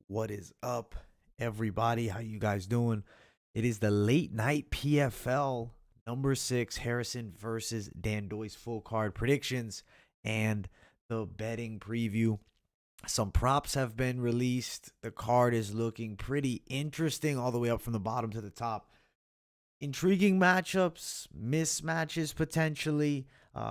What is up, everybody? How you guys doing? It is the late night PFL number 6 Harrison versus Dandois full card predictions and the betting preview. Some props have been released. The card is looking pretty interesting all the way up from the bottom to the top. Intriguing matchups, mismatches potentially,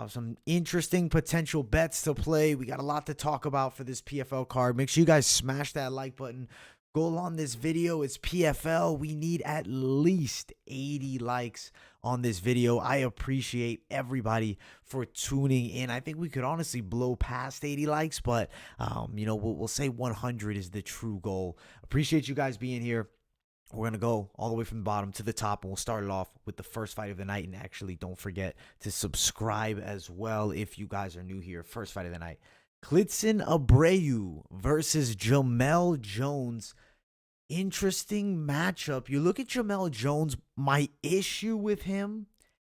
some interesting potential bets to play. We got a lot to talk about for this PFL card. Make sure you guys smash that like button. Goal on this video is PFL. We need at least 80 likes on this video. I appreciate everybody for tuning in. I think we could honestly blow past 80 likes, but we'll say 100 is the true goal. Appreciate you guys being here. We're going to go all the way from the bottom to the top, and we'll start it off with the first fight of the night. And actually, don't forget to subscribe as well if you guys are new here. First fight of the night. Klidson Abreu versus Jamelle Jones. Interesting matchup. You look at Jamelle Jones, my issue with him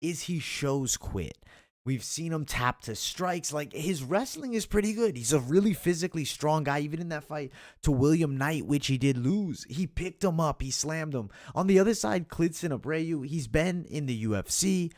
is he shows quit. We've seen him tap to strikes. Like, his wrestling is pretty good. He's a really physically strong guy. Even in that fight to William Knight, which he did lose, he picked him up. He slammed him. On the other side, Klidson Abreu, he's been in the UFC,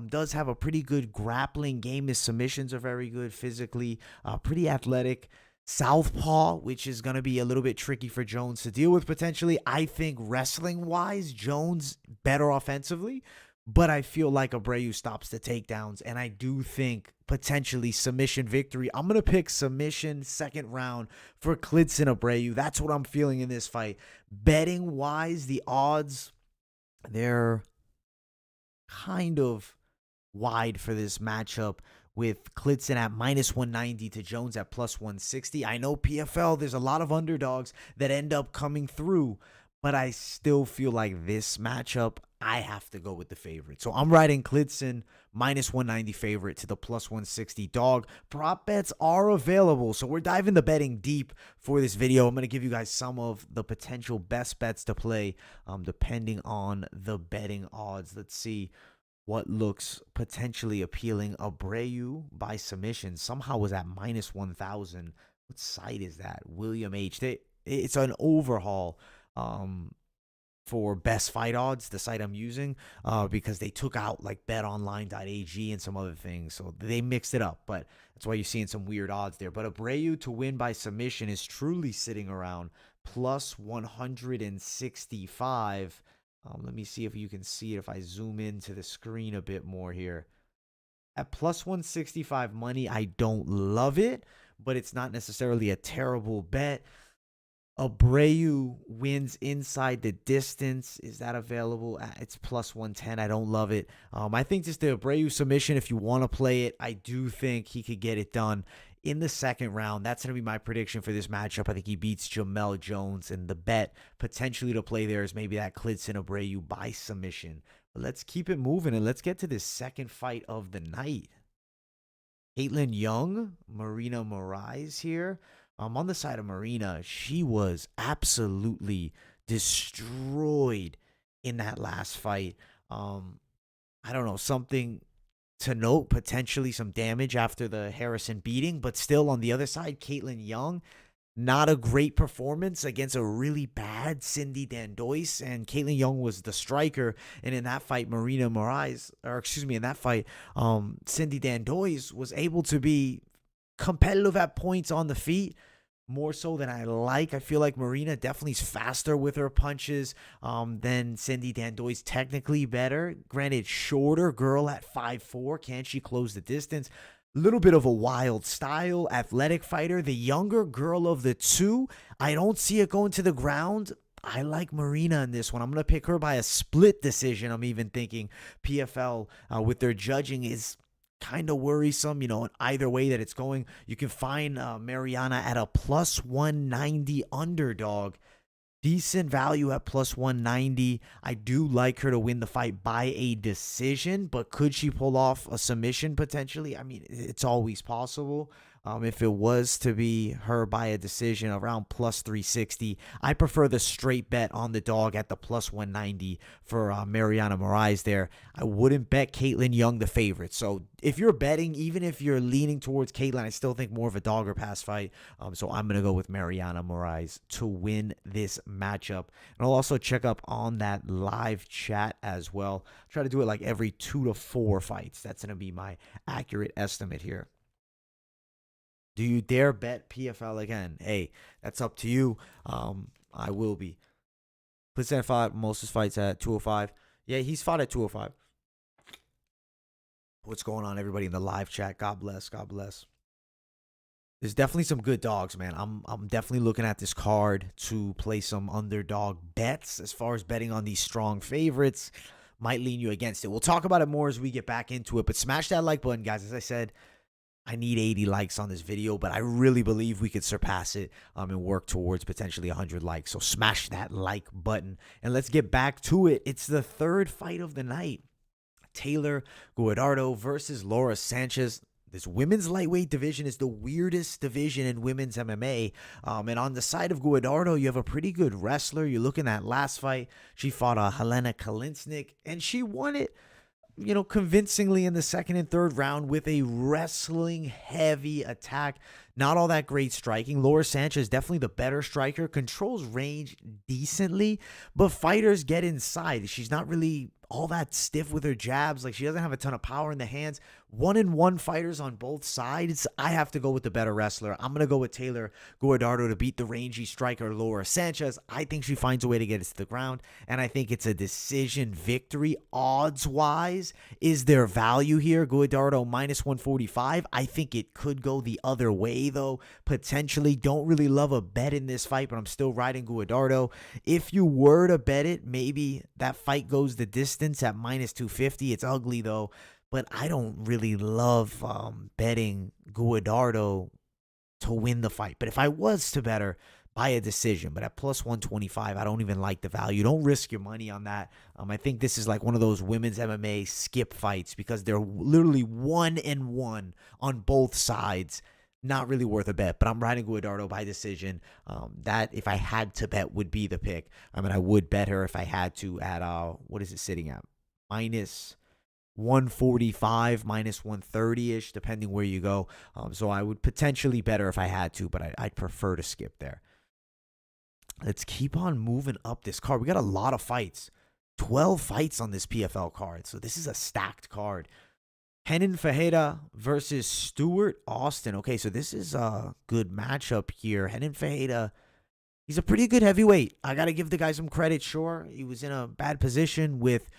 does have a pretty good grappling game. His submissions are very good physically, pretty athletic. Southpaw, which is going to be a little bit tricky for Jones to deal with potentially. I think wrestling-wise, Jones better offensively. But I feel like Abreu stops the takedowns, and I do think potentially submission victory. I'm going to pick submission second round for Klidson Abreu. That's what I'm feeling in this fight. Betting-wise, the odds, they're kind of wide for this matchup with Klidson at -190 to Jones at +160. I know PFL, there's a lot of underdogs that end up coming through, but I still feel like this matchup, I have to go with the favorite. So I'm riding Klidson -190 favorite to the +160 dog. Prop bets are available. So we're diving the betting deep for this video. I'm going to give you guys some of the potential best bets to play depending on the betting odds. Let's see what looks potentially appealing. Abreu by submission somehow was at -1,000. What site is that? William H. It's an overhaul for best fight odds, the site I'm using, because they took out like betonline.ag and some other things. So they mixed it up, but that's why you're seeing some weird odds there. But Abreu to win by submission is truly sitting around +165. Let me see if you can see it if I zoom into the screen a bit more here. At +165 money, I don't love it, but it's not necessarily a terrible bet. Abreu wins inside the distance. Is that available? It's +110. I don't love it. I think just the Abreu submission, if you want to play it, I do think he could get it done in the second round. That's going to be my prediction for this matchup. I think he beats Jamelle Jones, and the bet potentially to play there is maybe that Klidson Abreu by submission. But let's keep it moving, and let's get to this second fight of the night. Kaitlin Young, Mariana Morais here. On the side of Mariana, she was absolutely destroyed in that last fight. I don't know, something to note, potentially some damage after the Harrison beating, but still on the other side, Kaitlin Young, not a great performance against a really bad Cindy Dandois, and Kaitlin Young was the striker, and in that fight, Cindy Dandois was able to be competitive at points on the feet, more so than I like. I feel like Mariana definitely is faster with her punches than Cindy Dandois, technically better. Granted, shorter girl at 5'4". Can she close the distance? Little bit of a wild style, athletic fighter. The younger girl of the two, I don't see it going to the ground. I like Mariana in this one. I'm going to pick her by a split decision. I'm even thinking PFL with their judging is kind of worrisome, in either way that it's going. You can find Mariana at a +190 underdog. Decent value at +190. I do like her to win the fight by a decision, but could she pull off a submission potentially? I mean, it's always possible. If it was to be her by a decision, around plus 360. I prefer the straight bet on the dog at the plus 190 for Mariana Morais there. I wouldn't bet Kaitlin Young the favorite. So if you're betting, even if you're leaning towards Kaitlin, I still think more of a dog or pass fight. So I'm going to go with Mariana Morais to win this matchup. And I'll also check up on that live chat as well. Try to do it like every 2 to 4 fights. That's going to be my accurate estimate here. Do you dare bet PFL again? Hey, that's up to you. I will be. Klidson fought most of his fights at 205. Yeah, he's fought at 205. What's going on, everybody in the live chat? God bless. God bless. There's definitely some good dogs, man. I'm definitely looking at this card to play some underdog bets. As far as betting on these strong favorites, might lean you against it. We'll talk about it more as we get back into it. But smash that like button, guys. As I said, I need 80 likes on this video, but I really believe we could surpass it and work towards potentially 100 likes. So smash that like button, and let's get back to it. It's the third fight of the night. Taylor Guardado versus Laura Sanchez. This women's lightweight division is the weirdest division in women's MMA. And on the side of Guardado, you have a pretty good wrestler. You're looking at last fight. She fought Helena Kolesnyk, and she won it, convincingly in the second and third round with a wrestling heavy attack. Not all that great striking. Laura Sanchez, definitely the better striker, controls range decently, but fighters get inside. She's not really all that stiff with her jabs. Like, she doesn't have a ton of power in the hands. 1-1 fighters on both sides. I have to go with the better wrestler. I'm going to go with Taylor Guardado to beat the rangy striker Laura Sanchez. I think she finds a way to get it to the ground, and I think it's a decision victory. Odds-wise, is there value here? Guardado minus 145. I think it could go the other way, though. Potentially. Don't really love a bet in this fight, but I'm still riding Guardado. If you were to bet it, maybe that fight goes the distance at minus 250. It's ugly, though. But I don't really love betting Guardado to win the fight. But if I was to bet her by a decision, but at plus 125, I don't even like the value. Don't risk your money on that. I think this is like one of those women's MMA skip fights because they're literally 1-1 on both sides. Not really worth a bet, but I'm riding Guardado by decision. That, if I had to bet, would be the pick. I would bet her if I had to at, what is it sitting at? Minus 145, minus 130-ish, depending where you go. So I would potentially bet her if I had to, but I'd prefer to skip there. Let's keep on moving up this card. We got a lot of fights. 12 fights on this PFL card. So this is a stacked card. Renan Ferreira versus Stuart Austin. Okay, so this is a good matchup here. Renan Ferreira, he's a pretty good heavyweight. I got to give the guy some credit. Sure, he was in a bad position with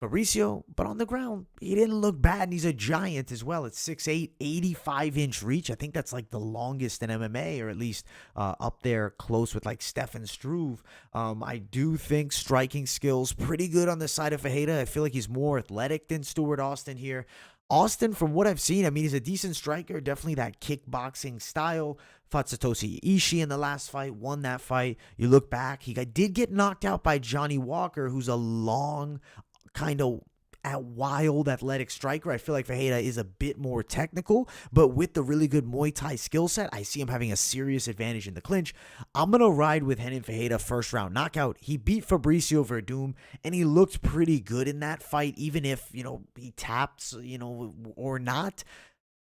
Fabricio, but on the ground, he didn't look bad, and he's a giant as well. It's 6'8", 85-inch reach. I think that's like the longest in MMA, or at least up there close with like Stefan Struve. I do think striking skills pretty good on the side of Ferreira. I feel like he's more athletic than Stuart Austin here. Austin, from what I've seen, he's a decent striker. Definitely that kickboxing style. Fought Satoshi Ishii in the last fight. Won that fight. You look back, he did get knocked out by Johnny Walker, who's a long, kind of wild athletic striker. I feel like Ferreira is a bit more technical, but with the really good Muay Thai skill set, I see him having a serious advantage in the clinch. I'm going to ride with Renan Ferreira first round knockout. He beat Fabricio Verdum, and he looked pretty good in that fight, even if, he taps, or not.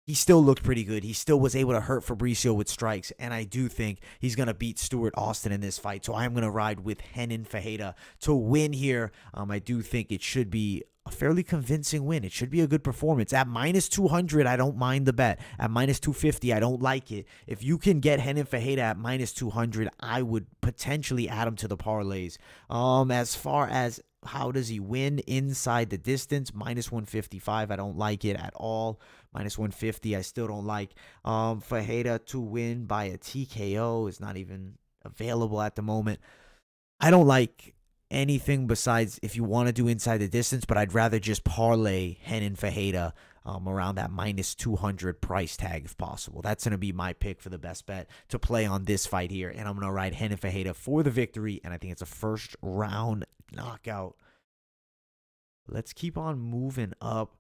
He still looked pretty good. He still was able to hurt Fabricio with strikes, and I do think he's going to beat Stuart Austin in this fight. So I'm going to ride with Renan Ferreira to win here. I do think it should be a fairly convincing win. It should be a good performance. At minus 200, I don't mind the bet. At minus 250, I don't like it. If you can get Renan Ferreira at minus 200, I would potentially add him to the parlays. As far as how does he win inside the distance, minus 155, I don't like it at all. Minus 150, I still don't like. Ferreira to win by a TKO is not even available at the moment. I don't like anything besides if you want to do inside the distance, but I'd rather just parlay Renan Ferreira around that minus 200 price tag if possible. That's going to be my pick for the best bet to play on this fight here, and I'm going to ride Renan Ferreira for the victory, and I think it's a first round knockout. Let's keep on moving up.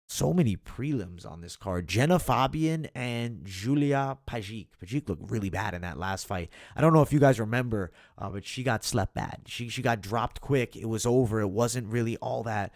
so many prelims on this card. Genah Fabian and Julija Pajićv. Pajićv looked really bad in that last fight. I don't know if you guys remember, but she got slept bad. She got dropped quick. It was over. It wasn't really all that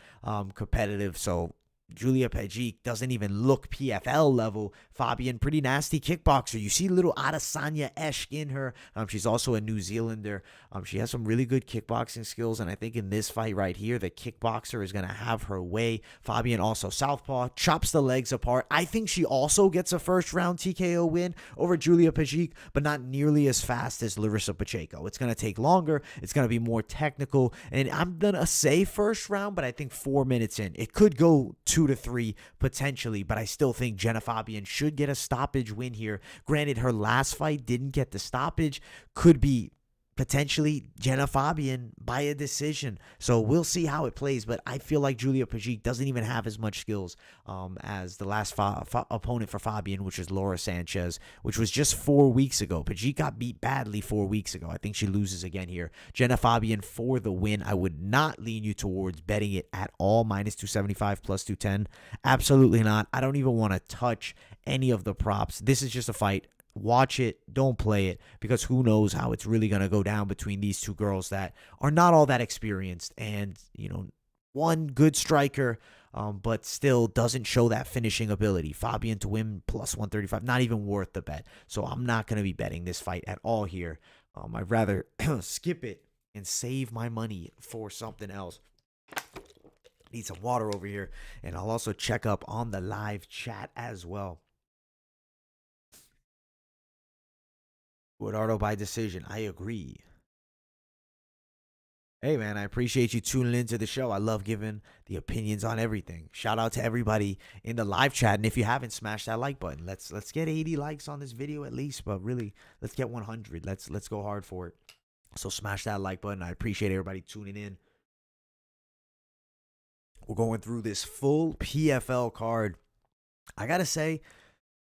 competitive. So Julija Pajićv doesn't even look PFL level. Fabian, pretty nasty kickboxer. You see little Adesanya-esque in her. She's also a New Zealander. She has some really good kickboxing skills, and I think in this fight right here, the kickboxer is going to have her way. Fabian also southpaw, chops the legs apart. I think she also gets a first-round TKO win over Julija Pajićv, but not nearly as fast as Larissa Pacheco. It's going to take longer. It's going to be more technical, and I'm going to say first round, but I think 4 minutes in. It could go 2 to 3 potentially, but I still think Genah Fabian should get a stoppage win here. Granted, her last fight didn't get the stoppage. Could be potentially Genah Fabian by a decision. So we'll see how it plays, but I feel like Julija Pajićv doesn't even have as much skills as the last opponent for Fabian, which was Laura Sanchez, which was just 4 weeks ago. Pajićv got beat badly 4 weeks ago. I think she loses again here. Genah Fabian for the win. I would not lean you towards betting it at all. Minus 275, plus 210. Absolutely not. I don't even want to touch any of the props. This is just a fight. Watch it, don't play it, because who knows how it's really going to go down between these two girls that are not all that experienced, and one good striker, but still doesn't show that finishing ability. Fabian to win plus 135, not even worth the bet. So I'm not going to be betting this fight at all here. I'd rather skip it and save my money for something else. Need some water over here, and I'll also check up on the live chat as well. Guardado by decision. I agree. Hey, man, I appreciate you tuning into the show. I love giving the opinions on everything. Shout out to everybody in the live chat. And if you haven't, smash that like button. Let's get 80 likes on this video at least. But really, let's get 100. Let's go hard for it. So smash that like button. I appreciate everybody tuning in. We're going through this full PFL card. I got to say,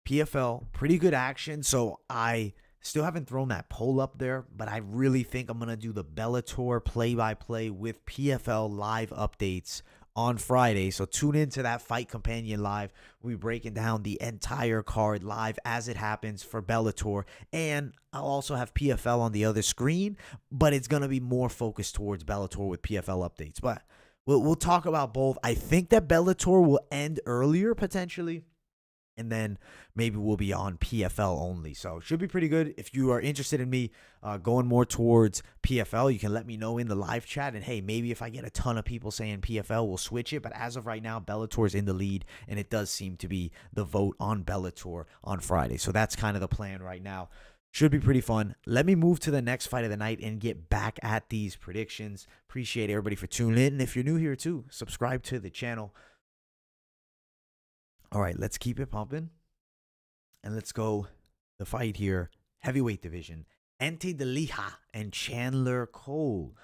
PFL, pretty good action. So I still haven't thrown that poll up there, but I really think I'm going to do the Bellator play-by-play with PFL live updates on Friday. So tune into that Fight Companion live. We'll be breaking down the entire card live as it happens for Bellator. And I'll also have PFL on the other screen, but it's going to be more focused towards Bellator with PFL updates. But we'll talk about both. I think that Bellator will end earlier potentially, and then maybe we'll be on PFL only. So it should be pretty good. If you are interested in me going more towards PFL, you can let me know in the live chat. And hey, maybe if I get a ton of people saying PFL, we'll switch it. But as of right now, Bellator is in the lead, and it does seem to be the vote on Bellator on Friday. So that's kind of the plan right now. Should be pretty fun. Let me move to the next fight of the night and get back at these predictions. Appreciate everybody for tuning in. And if you're new here too, subscribe to the channel. All right, let's keep it pumping. And let's go the fight here. Heavyweight division. Ante Delija and Chandler Cole.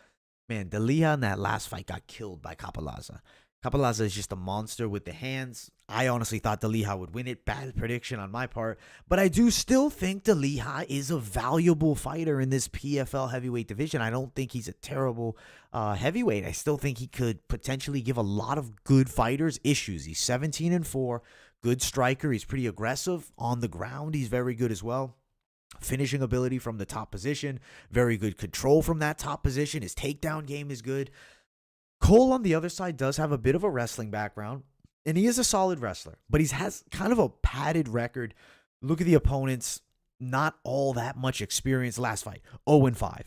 Man, Delija in that last fight got killed by Cappelozza. Cappelozza is just a monster with the hands. I honestly thought Delija would win it. Bad prediction on my part. But I do still think Delija is a valuable fighter in this PFL heavyweight division. I don't think he's a terrible heavyweight. I still think he could potentially give a lot of good fighters issues. He's 17-4. Good striker. He's pretty aggressive on the ground. He's very good as well. Finishing ability from the top position. Very good control from that top position. His takedown game is good. Cole on the other side does have a bit of a wrestling background, and he is a solid wrestler, but he has kind of a padded record. Look at the opponents, not all that much experience. Last fight, 0-5,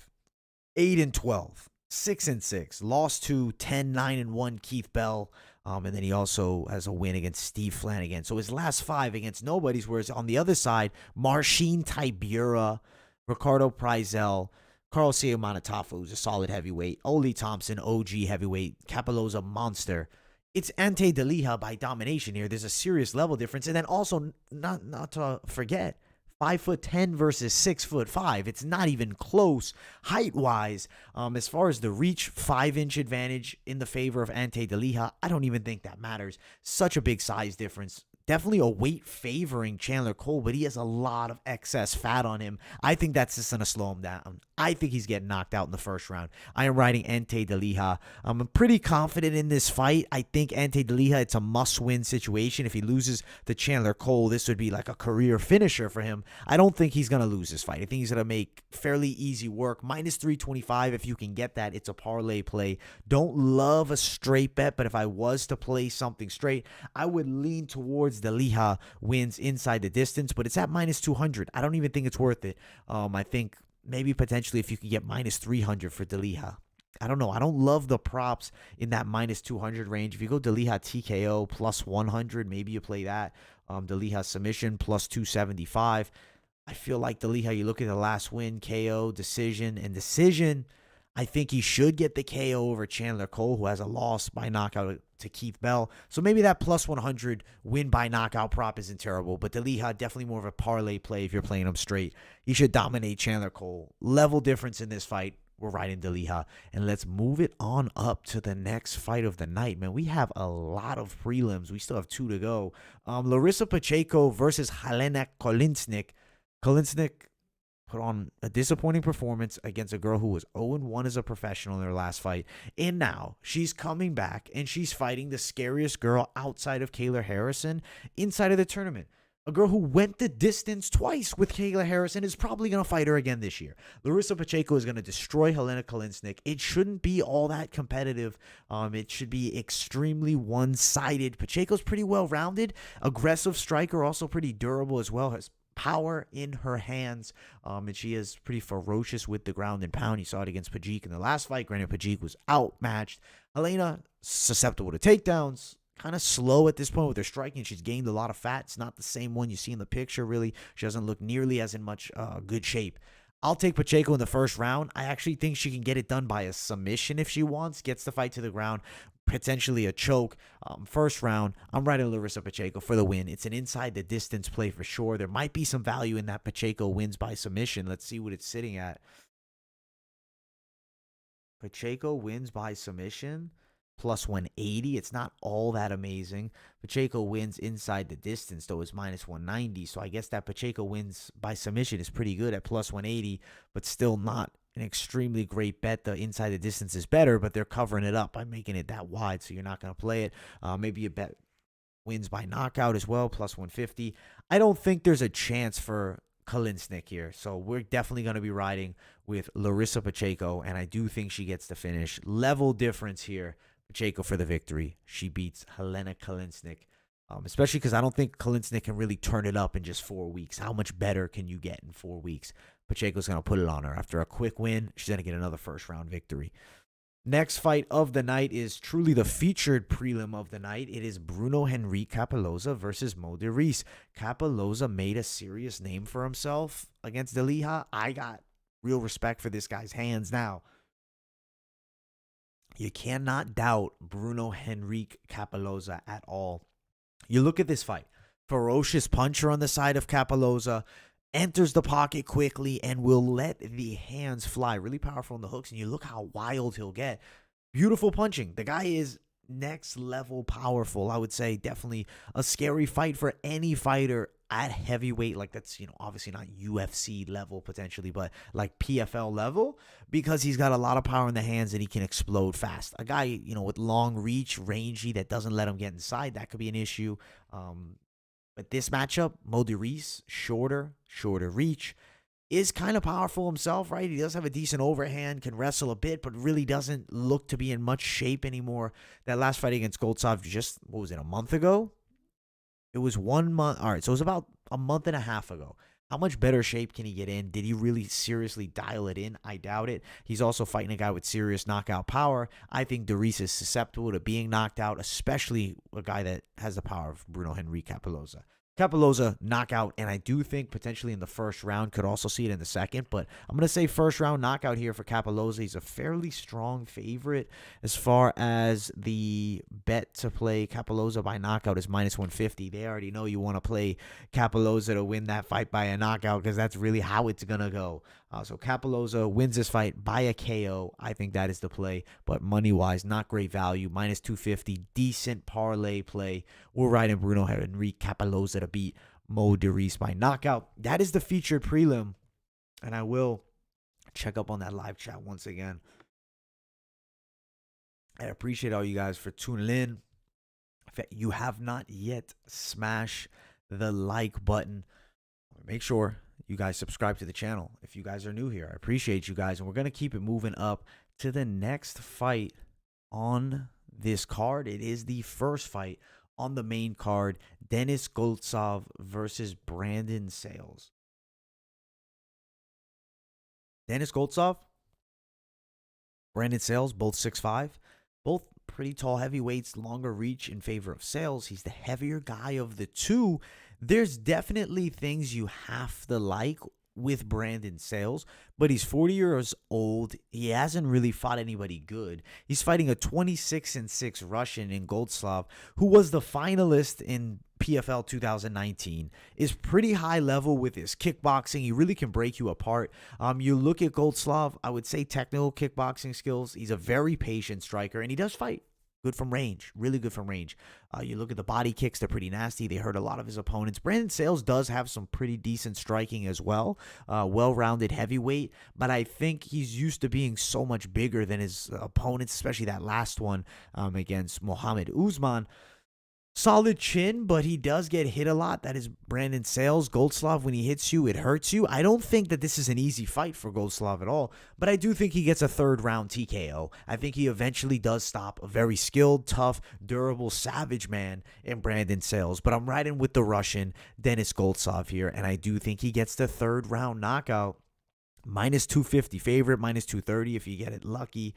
8-12, 6-6, lost to 10-9-1 Keith Bell, and then he also has a win against Steve Flanagan. So his last 5 against nobodies, whereas on the other side, Marcin Tybura, Ricardo Prizel, Carl Manatafu, who's a solid heavyweight. Oli Thompson, OG heavyweight. Cappelozza, monster. It's Ante Delija by domination here. There's a serious level difference. And then also, not to forget, 5'10" versus 6'5". It's not even close height-wise. As far as the reach, 5-inch advantage in the favor of Ante Delija, I don't even think that matters. Such a big size difference. Definitely a weight favoring Chandler Cole, but he has a lot of excess fat on him. I think that's just going to slow him down. I think he's getting knocked out in the first round. I am riding Ante Delija. I'm pretty confident in this fight. I think Ante Delija, it's a must-win situation. If he loses to Chandler Cole, this would be like a career finisher for him. I don't think he's going to lose this fight. I think he's going to make fairly easy work. Minus 325, if you can get that, it's a parlay play. Don't love a straight bet, but if I was to play something straight, I would lean towards Delija wins inside the distance, but it's at minus 200. I don't even think it's worth it. I think maybe potentially if you could get minus 300 for Delija. I don't know. I don't love the props in that minus 200 range. If you go Delija TKO plus 100, maybe you play that. Delija submission plus 275. I feel like Delija, you look at the last win, KO, decision, and decision. I think he should get the KO over Chandler Cole, who has a loss by knockout to Keith Bell. So maybe that plus 100 win by knockout prop isn't terrible. But Delija, definitely more of a parlay play if you're playing him straight. He should dominate Chandler Cole. Level difference in this fight. We're riding Delija. And let's move it on up to the next fight of the night. Man, we have a lot of prelims. We still have 2 to go. Larissa Pacheco versus Helena Kolesnyk. Kolesnyk put on a disappointing performance against a girl who was 0-1 as a professional in her last fight. And now she's coming back and she's fighting the scariest girl outside of Kayla Harrison inside of the tournament. A girl who went the distance twice with Kayla Harrison is probably going to fight her again this year. Larissa Pacheco is going to destroy Helena Kolesnyk. It shouldn't be all that competitive. It should be extremely one-sided. Pacheco's pretty well-rounded. Aggressive striker, also pretty durable as well. Has power in her hands, and she is pretty ferocious with the ground and pound. You saw it against Pajićv in the last fight. Granted, Pajićv was outmatched. Helena, susceptible to takedowns, kind of slow at this point with her striking. She's gained a lot of fat. It's not the same one you see in the picture, really. She doesn't look nearly as in much good shape. I'll take Pacheco in the first round. I actually think she can get it done by a submission if she wants. Gets the fight to the ground, potentially a choke. First round, I'm riding Larissa Pacheco for the win. It's an inside the distance play for sure. There might be some value in that Pacheco wins by submission. Let's see what it's sitting at. Pacheco wins by submission. Plus 180. It's not all that amazing. Pacheco wins inside the distance, though, is minus 190. So I guess that Pacheco wins by submission is pretty good at plus 180, but still not an extremely great bet. The inside the distance is better, but they're covering it up by making it that wide, so you're not going to play it. Maybe you bet wins by knockout as well, plus 150. I don't think there's a chance for Kolesnyk here, so we're definitely going to be riding with Larissa Pacheco, and I do think she gets the finish. Level difference here. Pacheco for the victory. She beats Helena Kolesnyk, especially because I don't think Kolesnyk can really turn it up in just 4 weeks. How much better can you get in 4 weeks? Pacheco's going to put it on her. After a quick win, she's going to get another first-round victory. Next fight of the night is truly the featured prelim of the night. It is Bruno Henrique Cappelozza versus DeReese. Cappelozza made a serious name for himself against Delija. I got real respect for this guy's hands now. You cannot doubt Bruno Henrique Cappelozza at all. You look at this fight. Ferocious puncher on the side of Cappelozza. Enters the pocket quickly and will let the hands fly. Really powerful on the hooks. And you look how wild he'll get. Beautiful punching. The guy is next level powerful. I would say definitely a scary fight for any fighter at heavyweight. Like that's, obviously not UFC level potentially, but like PFL level, because he's got a lot of power in the hands and he can explode fast. A guy, with long reach, rangy, that doesn't let him get inside, that could be an issue. But this matchup, DeReese, shorter reach, is kind of powerful himself, right? He does have a decent overhand, can wrestle a bit, but really doesn't look to be in much shape anymore. That last fight against Goltsov just, a month ago? It was 1 month. All right, so it was about a month and a half ago. How much better shape can he get in? Did he really seriously dial it in? I doubt it. He's also fighting a guy with serious knockout power. I think DeReese is susceptible to being knocked out, especially a guy that has the power of Bruno Henrique Cappelozza. Cappelozza knockout, and I do think potentially in the first round, could also see it in the second, but I'm going to say first round knockout here for Cappelozza. He's a fairly strong favorite as far as the bet to play Cappelozza by knockout is minus 150. They already know you want to play Cappelozza to win that fight by a knockout because that's really how it's going to go. So Cappelozza wins this fight by a KO. I think that is the play, but money-wise, not great value. Minus 250, decent parlay play. We're riding Bruno Henrique Cappelozza to beat DeReese by knockout. That is the featured prelim, and I will check up on that live chat once again. I appreciate all you guys for tuning in. If you have not yet, smash the like button. Make sure you guys subscribe to the channel if you guys are new here. I appreciate you guys, and we're going to keep it moving up to the next fight on this card. It is the first fight on the main card, Denis Goltsov versus Brandon Sales. Denis Goltsov, Brandon Sales, both 6'5", both pretty tall heavyweights, longer reach in favor of Sales. He's the heavier guy of the two. There's definitely things you have to like with Brandon Sales, but he's 40 years old. He hasn't really fought anybody good. He's fighting a 26-6 Russian in Goltsov, who was the finalist in PFL 2019, is pretty high level with his kickboxing. He really can break you apart. You look at Goltsov, I would say technical kickboxing skills. He's a very patient striker, and he does fight good from range, really good from range. You look at the body kicks, they're pretty nasty. They hurt a lot of his opponents. Brandon Sales does have some pretty decent striking as well. Well-rounded heavyweight, but I think he's used to being so much bigger than his opponents, especially that last one against Mohammed Usman. Solid chin, but he does get hit a lot. That is Brandon Sales. Goltsov, when he hits you, it hurts you. I don't think that this is an easy fight for Goltsov at all, but I do think he gets a third-round TKO. I think he eventually does stop a very skilled, tough, durable, savage man in Brandon Sales, but I'm riding with the Russian, Denis Goltsov here, and I do think he gets the third-round knockout. Minus 250 favorite, minus 230 if you get it lucky.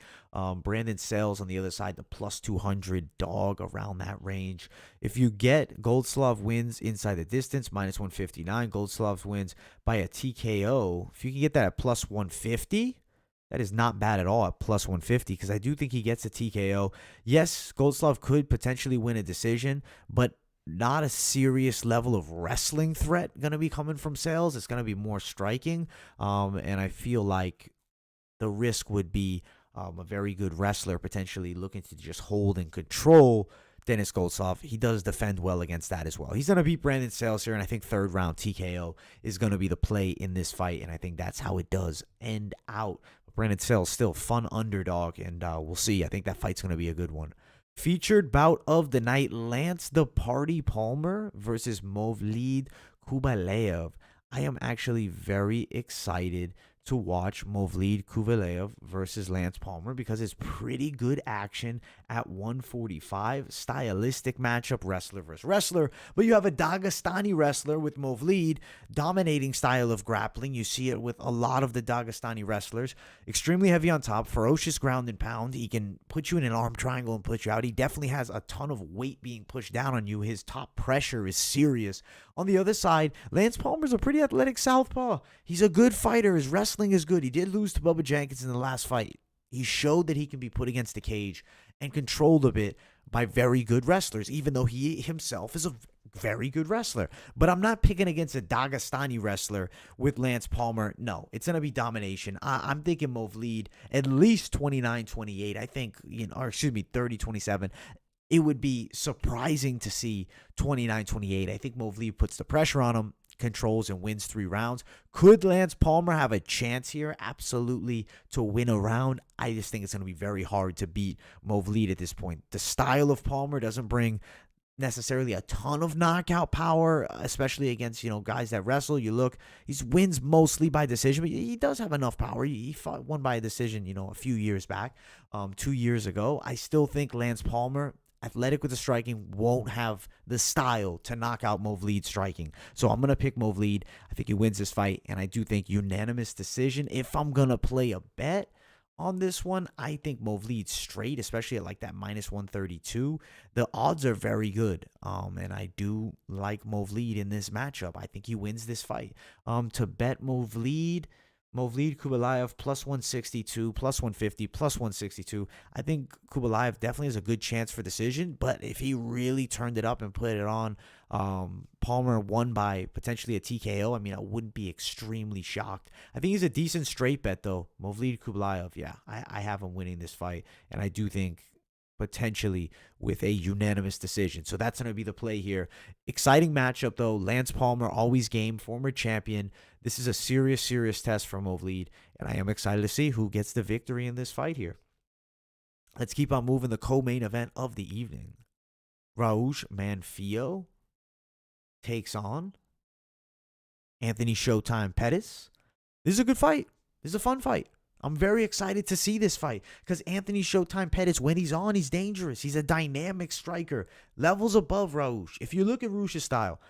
Brandon Sales on the other side, the plus 200 dog around that range. If you get Goltsov wins inside the distance, minus 159. Goltsov wins by a TKO. If you can get that at plus 150, that is not bad at all at plus 150 because I do think he gets a TKO. Yes, Goltsov could potentially win a decision, but not a serious level of wrestling threat going to be coming from Sales. It's going to be more striking. And I feel like the risk would be a very good wrestler potentially looking to just hold and control Denis Goltsov. He does defend well against that as well. He's going to beat Brandon Sales here, and I think third round TKO is going to be the play in this fight, and I think that's how it does end out. But Brandon Sales still fun underdog, and we'll see. I think that fight's going to be a good one. Featured bout of the night, Lance the Party Palmer versus Movlid Kubalev. I am actually very excited to watch Movlid Kubalev versus Lance Palmer because it's pretty good action at 145. Stylistic matchup, wrestler versus wrestler. But you have a Dagestani wrestler with Movlid, dominating style of grappling. You see it with a lot of the Dagestani wrestlers. Extremely heavy on top, ferocious ground and pound. He can put you in an arm triangle and put you out. He definitely has a ton of weight being pushed down on you. His top pressure is serious. On the other side, Lance Palmer's a pretty athletic southpaw. He's a good fighter. His wrestling is good. He did lose to Bubba Jenkins in the last fight. He showed that he can be put against the cage and controlled a bit by very good wrestlers, even though he himself is a very good wrestler. But I'm not picking against a Dagestani wrestler with Lance Palmer. No, it's going to be domination. I'm thinking Movlid at least 29-28. I think, or excuse me, 30-27. It would be surprising to see 29-28. I think Movlid puts the pressure on him, controls, and wins 3 rounds. Could Lance Palmer have a chance here? Absolutely, to win a round. I just think it's going to be very hard to beat Movlid at this point. The style of Palmer doesn't bring necessarily a ton of knockout power, especially against, guys that wrestle. You look, he wins mostly by decision, but he does have enough power. He won by a decision, a few years back, 2 years ago. I still think Lance Palmer, athletic with the striking, won't have the style to knock out Movlid striking. So I'm going to pick Movlid. I think he wins this fight, and I do think unanimous decision. If I'm going to play a bet on this one, I think Movlid straight, especially at like that minus 132. The odds are very good, and I do like Movlid in this matchup. I think he wins this fight. To bet Movlid Kubalev plus 162, plus 150, plus 162. I think Kubalev definitely has a good chance for decision, but if he really turned it up and put it on, Palmer won by potentially a TKO. I wouldn't be extremely shocked. I think he's a decent straight bet, though. Movlid Kubalev, yeah, I have him winning this fight, and I do think potentially with a unanimous decision. So that's going to be the play here. Exciting matchup, though. Lance Palmer, always game, former champion. This is a serious, serious test for Movlead, and I am excited to see who gets the victory in this fight here. Let's keep on moving. The co-main event of the evening. Raush Manfio takes on Anthony Showtime Pettis. This is a good fight. This is a fun fight. I'm very excited to see this fight because Anthony Showtime Pettis, when he's on, he's dangerous. He's a dynamic striker. Levels above Raush. If you look at Raush's style,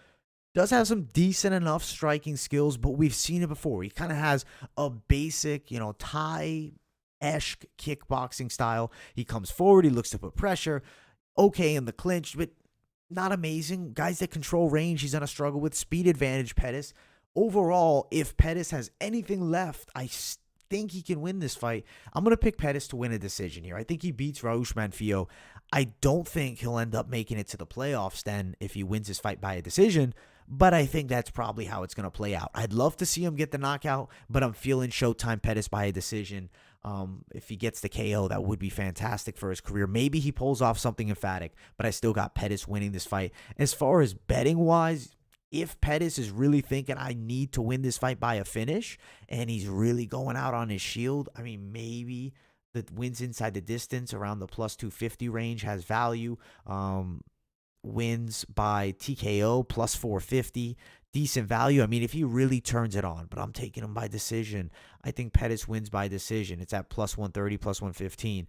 does have some decent enough striking skills, but we've seen it before. He kind of has a basic, Thai-esque kickboxing style. He comes forward. He looks to put pressure. Okay in the clinch, but not amazing. Guys that control range, he's going to struggle with. Speed advantage, Pettis. Overall, if Pettis has anything left, I think he can win this fight. I'm going to pick Pettis to win a decision here. I think he beats Raush Manfio. I don't think he'll end up making it to the playoffs then if he wins his fight by a decision, but I think that's probably how it's going to play out. I'd love to see him get the knockout, but I'm feeling Showtime Pettis by a decision. If he gets the KO, that would be fantastic for his career. Maybe he pulls off something emphatic, but I still got Pettis winning this fight. As far as betting-wise, if Pettis is really thinking I need to win this fight by a finish and he's really going out on his shield, I mean, maybe the wins inside the distance around the plus 250 range has value. Wins by TKO plus 450, decent value. I mean, if he really turns it on, but I'm taking him by decision. I think Pettis wins by decision. It's at plus 130, plus 115.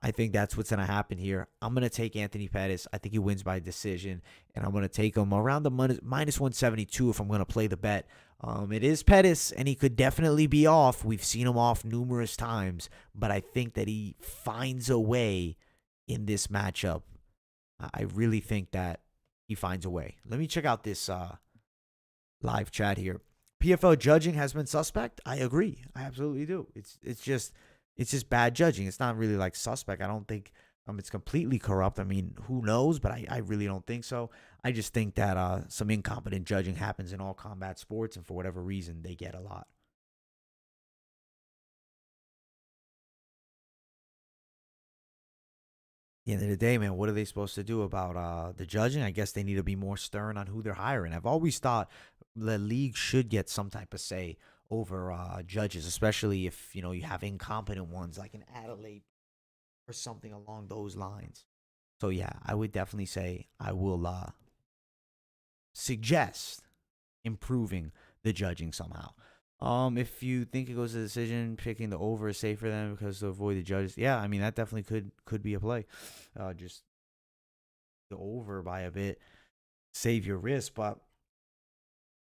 I think that's what's going to happen here. I'm going to take Anthony Pettis. I think he wins by decision, and I'm going to take him around the minus 172 if I'm going to play the bet. It is Pettis, and he could definitely be off. We've seen him off numerous times, but I think that he finds a way in this matchup. I really think that he finds a way. Let me check out this live chat here. PFL judging has been suspect. I agree. I absolutely do. It's just bad judging. It's not really like suspect. I don't think it's completely corrupt. I mean, who knows? But I really don't think so. I just think that some incompetent judging happens in all combat sports, and for whatever reason, they get a lot. At the end of the day, man, what are they supposed to do about the judging? I guess they need to be more stern on who they're hiring. I've always thought the league should get some type of say over judges, especially if, you have incompetent ones like an Adelaide or something along those lines. So, yeah, I would definitely say I will suggest improving the judging somehow. If you think it goes to the decision, picking the over is safe for them because to avoid the judges. Yeah, I mean, that definitely could be a play. Just the over by a bit, save your risk. But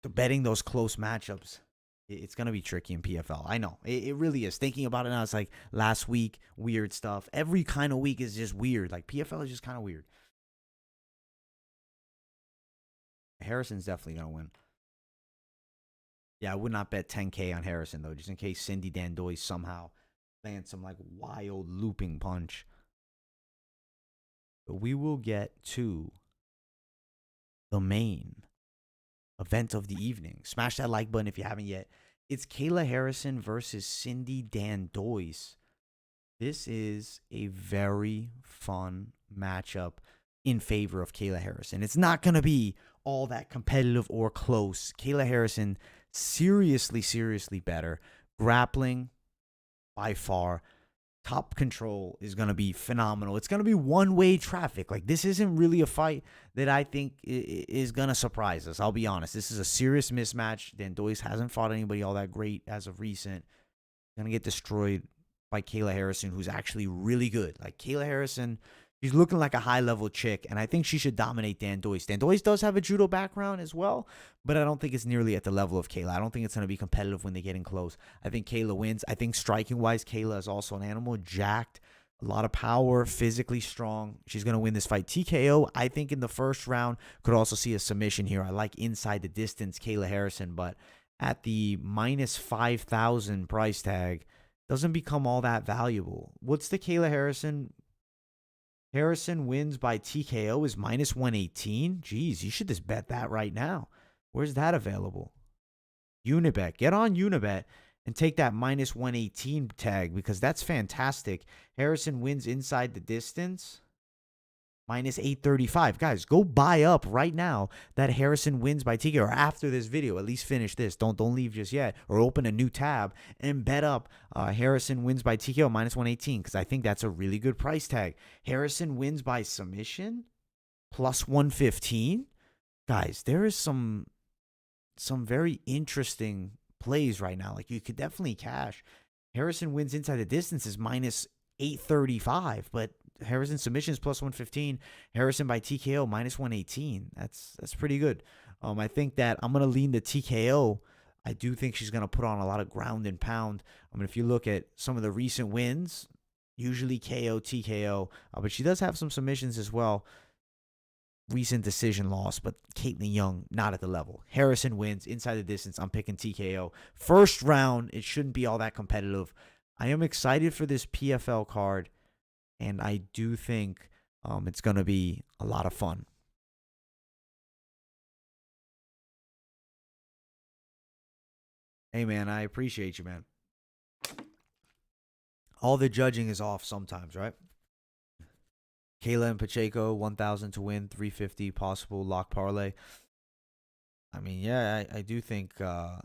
betting those close matchups, it's going to be tricky in PFL. I know. It really is. Thinking about it now, it's like last week, weird stuff. Every kind of week is just weird. Like, PFL is just kind of weird. Harrison's definitely going to win. Yeah, I would not bet 10K on Harrison, though, just in case Cindy Dandois somehow lands some, like, wild looping punch. But we will get to the main event of the evening. Smash that like button if you haven't yet. It's Kayla Harrison versus Cindy Dandois. This is a very fun matchup in favor of Kayla Harrison. It's not going to be all that competitive or close. Kayla Harrison, seriously better. Grappling, by far. Top control is going to be phenomenal. It's going to be one-way traffic. Like, this isn't really a fight that I think is going to surprise us. I'll be honest. This is a serious mismatch. Dandois hasn't fought anybody all that great as of recent. Going to get destroyed by Kayla Harrison, who's actually really good. Like, Kayla Harrison, she's looking like a high-level chick, and I think she should dominate Dandois. Dandois does have a judo background as well, but I don't think it's nearly at the level of Kayla. I don't think it's going to be competitive when they get in close. I think Kayla wins. I think striking-wise, Kayla is also an animal, jacked, a lot of power, physically strong. She's going to win this fight. TKO, I think in the first round, could also see a submission here. I like inside the distance Kayla Harrison, but at the minus 5,000 price tag, doesn't become all that valuable. What's the Kayla Harrison? Harrison wins by TKO is minus 118. Jeez, you should just bet that right now. Where's that available? Unibet. Get on Unibet and take that minus 118 tag because that's fantastic. Harrison wins inside the distance. minus 835. Guys, go buy up right now that Harrison wins by TKO, or after this video. At least finish this. Don't leave just yet, or open a new tab and bet up Harrison wins by TKO minus 118, because I think that's a really good price tag. Harrison wins by submission plus 115. Guys, there is some very interesting plays right now. Like, you could definitely cash. Harrison wins inside the distance is minus 835, but Harrison submissions plus 115. Harrison by TKO minus 118. That's pretty good. I think that I'm gonna lean the TKO. I do think she's gonna put on a lot of ground and pound. I mean, if you look at some of the recent wins, usually KO, TKO, but she does have some submissions as well. Recent decision loss, but Kaitlin Young not at the level. Harrison wins inside the distance. I'm picking TKO. First round, it shouldn't be all that competitive. I am excited for this PFL card, and I do think it's going to be a lot of fun. Hey, man, I appreciate you, man. All the judging is off sometimes, right? Kayla and Pacheco, 1,000 to win, 350 possible lock parlay. I mean, yeah, I do think I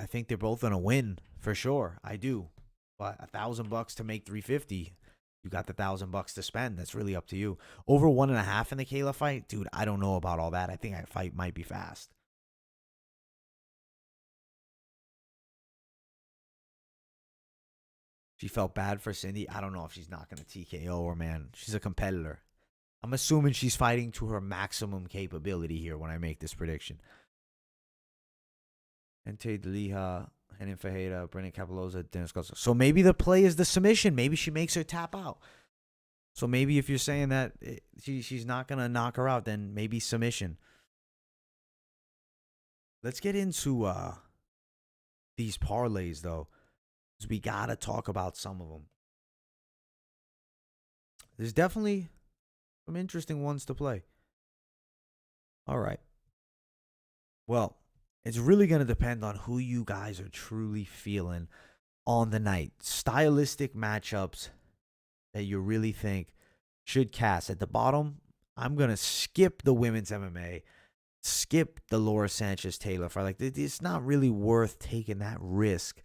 think they're both gonna win for sure. I do, but $1,000 to make 350. You got the $1,000 to spend. That's really up to you. Over 1.5 in the Kayla fight, dude. I don't know about all that. I think that fight might be fast. She felt bad for Cindy. I don't know if she's not going to TKO her, man. She's a competitor. I'm assuming she's fighting to her maximum capability here when I make this prediction. Ante, Delija, Renan, Ferreira, Brennan, Cappelozza, Denis, Goltsov. So maybe the play is the submission. Maybe she makes her tap out. So maybe if you're saying that she's not going to knock her out, then maybe submission. Let's get into these parlays, though. We got to talk about some of them. There's definitely some interesting ones to play. All right. Well, it's really going to depend on who you guys are truly feeling on the night. Stylistic matchups that you really think should cast. At the bottom, I'm going to skip the women's MMA, skip the Laura Sanchez Taylor fight. Like, it's not really worth taking that risk.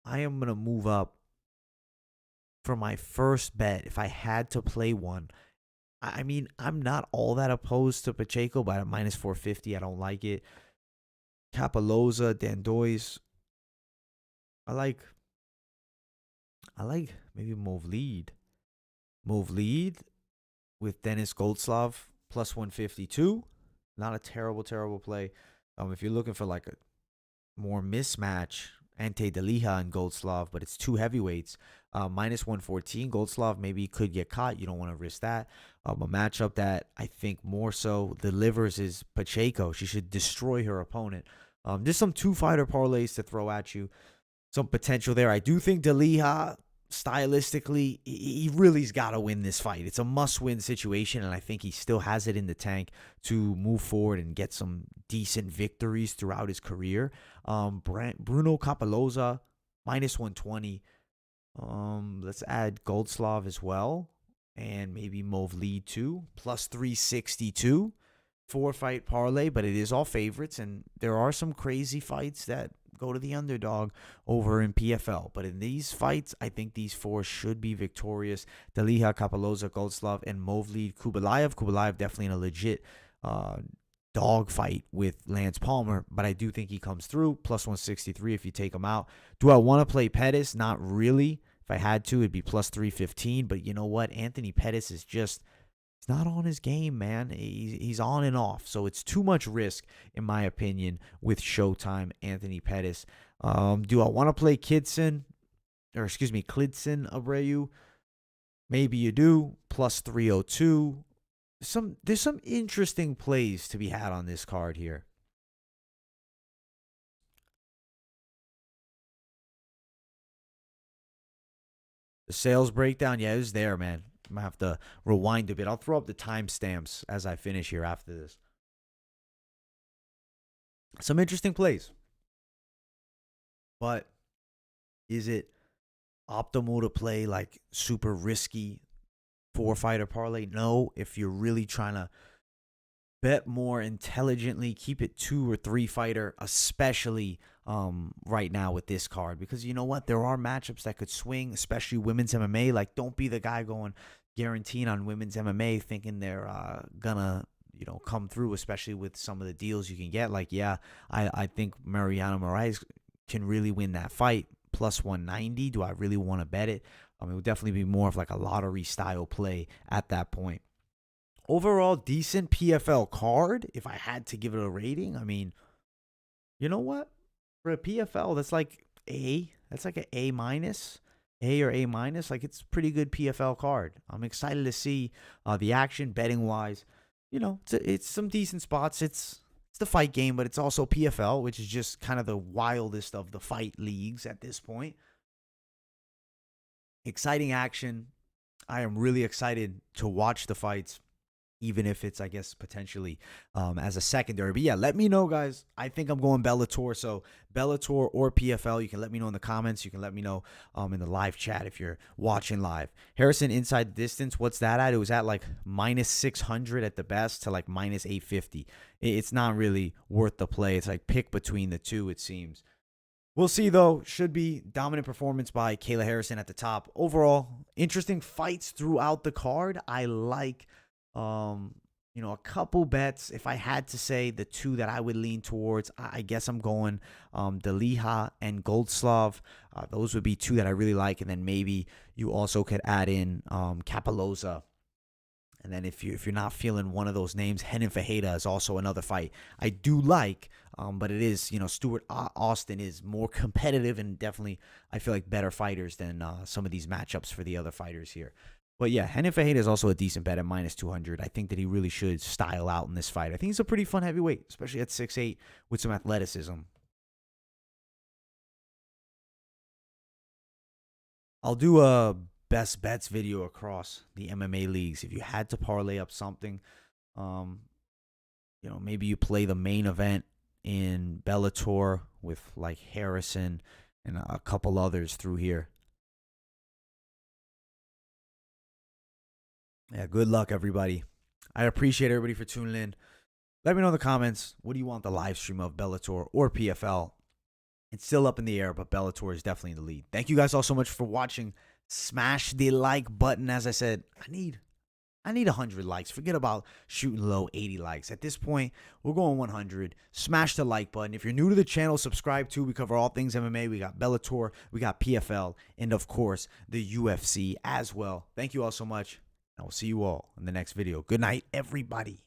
I am going to move up for my first bet if I had to play one. I mean, I'm not all that opposed to Pacheco, but at minus 450, I don't like it. Cappelozza, Dandois. I like maybe move lead. Move lead with Denis Goltsov plus 152. Not a terrible play. If you're looking for like a more mismatch, Ante, Delija, and Goltsov, but it's two heavyweights. Minus 114. Goltsov maybe could get caught. You don't want to risk that. A matchup that I think more so delivers is Pacheco. She should destroy her opponent. Just some two-fighter parlays to throw at you. Some potential there. I do think Delija, stylistically, he really's got to win this fight. It's a must-win situation, and I think he still has it in the tank to move forward and get some decent victories throughout his career. Bruno Cappelozza, minus 120. Let's add Goltsov as well, and maybe move lead too, plus 362. 4-fight parlay, but it is all favorites, and there are some crazy fights that go to the underdog over in PFL. But in these fights, I think these four should be victorious. Delija, Cappelozza, Goltsov, and Movlead Kubelaev. Kubelaev definitely in a legit dog fight with Lance Palmer, but I do think he comes through. Plus 163 if you take him out. Do I want to play Pettis? Not really. If I had to, it'd be plus 315. But you know what? Anthony Pettis is just... he's not on his game, man. He's on and off. So it's too much risk, in my opinion, with Showtime Anthony Pettis. Do I want to play Klidson Abreu? Maybe you do. Plus 302. There's some interesting plays to be had on this card here. The sales breakdown, yeah, it was there, man. I'm going to have to rewind a bit. I'll throw up the timestamps as I finish here after this. Some interesting plays. But is it optimal to play like super risky 4-fighter parlay? No. If you're really trying to bet more intelligently, keep it 2 or 3-fighter, especially right now with this card. Because you know what? There are matchups that could swing, especially women's MMA. Like, don't be the guy going guaranteed on women's MMA thinking they're gonna, come through, especially with some of the deals you can get. Like, yeah, I think Mariana Morais can really win that fight. Plus 190. Do I really want to bet it? It would definitely be more of like a lottery style play at that point. Overall, decent PFL card. If I had to give it a rating, I mean, you know what? For a PFL, that's like A. That's like an A minus. A or A minus. Like, it's a pretty good PFL card. I'm excited to see the action betting wise. It's some decent spots. It's the fight game, but it's also PFL, which is just kind of the wildest of the fight leagues at this point. Exciting action. I am really excited to watch the fights, even if it's, I guess, potentially as a secondary. But yeah, let me know, guys. I think I'm going Bellator. So Bellator or PFL, you can let me know in the comments. You can let me know in the live chat if you're watching live. Harrison inside distance, what's that at? It was at like minus 600 at the best to like minus 850. It's not really worth the play. It's like pick between the two, it seems. We'll see, though. Should be dominant performance by Kayla Harrison at the top. Overall, interesting fights throughout the card. I like a couple bets. If I had to say the two that I would lean towards, I guess I'm going Delija and Goltsov. Those would be two that I really like. And then maybe you also could add in Cappelozza. And then if you're not feeling one of those names, Renan Ferreira is also another fight I do like. But it is, Stuart Austin is more competitive and definitely, I feel like, better fighters than some of these matchups for the other fighters here. But yeah, Renan Ferreira is also a decent bet at minus 200. I think that he really should style out in this fight. I think he's a pretty fun heavyweight, especially at 6'8", with some athleticism. I'll do a best bets video across the MMA leagues. If you had to parlay up something, maybe you play the main event in Bellator with like Harrison and a couple others through here. Yeah, good luck, everybody. I appreciate everybody for tuning in. Let me know in the comments, what do you want the live stream of, Bellator or PFL? It's still up in the air, but Bellator is definitely in the lead. Thank you guys all so much for watching. Smash the like button. As I said, I need 100 likes. Forget about shooting low 80 likes. At this point, we're going 100. Smash the like button. If you're new to the channel, subscribe too. We cover all things MMA. We got Bellator, we got PFL, and of course, the UFC as well. Thank you all so much. I will see you all in the next video. Good night, everybody.